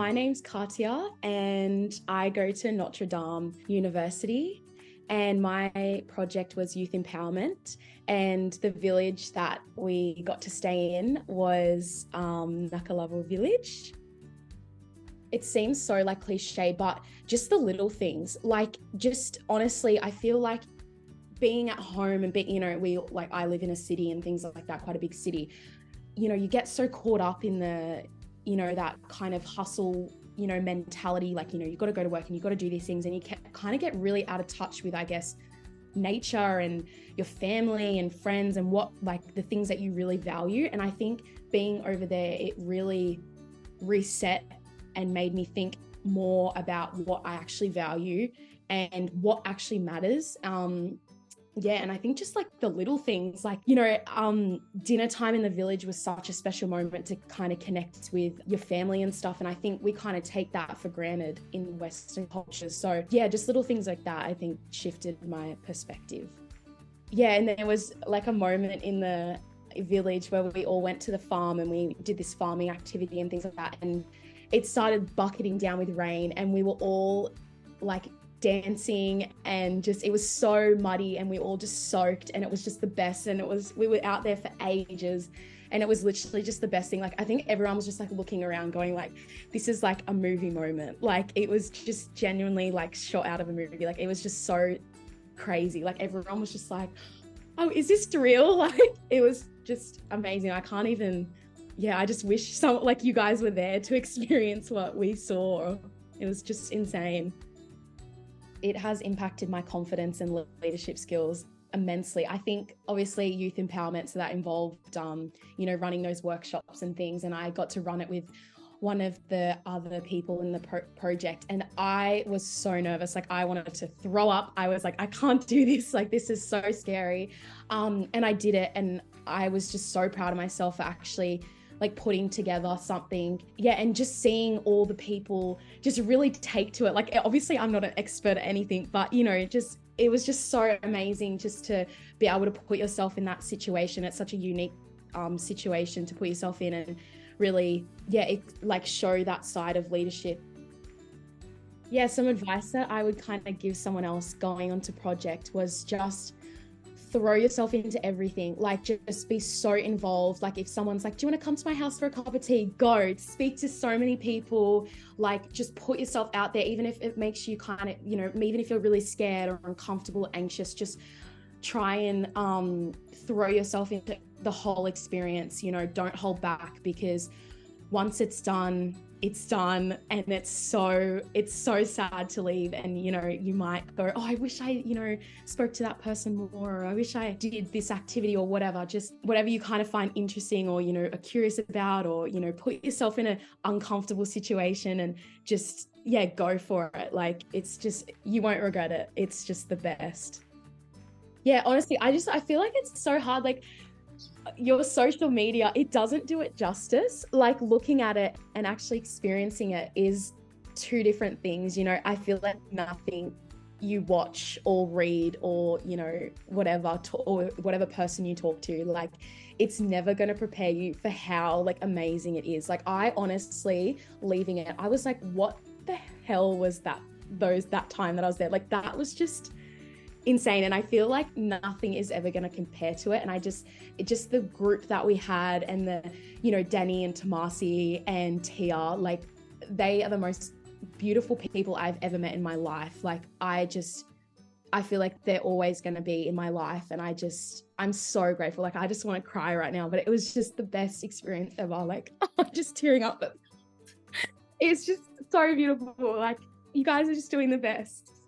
my name's Katya and I go to Notre University, and my project was youth empowerment, and the village that we got to stay in was Nakalavo village. It seems so like cliche, but just the little things, like just honestly, I feel like being at home and being, I live in a city and things like that, quite a big city, you get so caught up in the, that kind of hustle, mentality, like, you've got to go to work and you've got to do these things, and you kind of get really out of touch with, I guess, nature and your family and friends and what, like, the things that you really value. And I think being over there, it really reset and made me think more about what I actually value and what actually matters. And I think just like the little things, like, dinner time in the village was such a special moment to kind of connect with your family and stuff. And I think we kind of take that for granted in Western cultures. So yeah, just little things like that, I think, shifted my perspective. Yeah, and there was like a moment in the village where we all went to the farm and we did this farming activity and things like that. And it started bucketing down with rain, and we were all like dancing, and just, it was so muddy and we all just soaked, and it was just the best. And we were out there for ages, and it was literally just the best thing. Like, I think everyone was just like looking around going like, this is like a movie moment. Like, it was just genuinely like shot out of a movie. Like, it was just so crazy. Like, everyone was just like, oh, is this real? Like, it was just amazing. I can't even, I just wish some, like, you guys were there to experience what we saw. It was just insane. It has impacted my confidence and leadership skills immensely. I think obviously youth empowerment, so that involved, running those workshops and things. And I got to run it with one of the other people in the project. And I was so nervous. Like, I wanted to throw up. I was like, I can't do this. Like, this is so scary. And I did it. And I was just so proud of myself for actually like putting together something. And just seeing all the people just really take to it. Like, obviously I'm not an expert at anything, but it was just so amazing just to be able to put yourself in that situation. It's such a unique situation to put yourself in, and really, show that side of leadership. Some advice that I would kind of give someone else going onto project was just throw yourself into everything. Like, just be so involved. Like, if someone's like, do you want to come to my house for a cup of tea? Go. Speak to so many people. Like, just put yourself out there, even if it makes you kind of, even if you're really scared or uncomfortable or anxious, just try and throw yourself into the whole experience. Don't hold back, because once it's done, and it's so sad to leave. And you might go, oh, I wish I spoke to that person more, or I wish I did this activity, or whatever. Just whatever you kind of find interesting, or are curious about, or put yourself in an uncomfortable situation and just go for it. Like, it's just, you won't regret it. It's just the best. Honestly, I feel like it's so hard. Like, your social media, it doesn't do it justice. Like, looking at it and actually experiencing it is two different things. I feel like nothing you watch or read or whatever person you talk to, like, it's never going to prepare you for how like amazing it is. Like, I honestly, leaving it, I was like, what the hell was that time that I was there? Like, that was just insane. And I feel like nothing is ever going to compare to it. And just the group that we had, and the Danny and Tomasi and Tia, like, they are the most beautiful people I've ever met in my life. Like, I feel like they're always going to be in my life, and I'm so grateful. Like, I just want to cry right now, but it was just the best experience ever. Like, I'm just tearing up. It's just so beautiful. Like, you guys are just doing the best.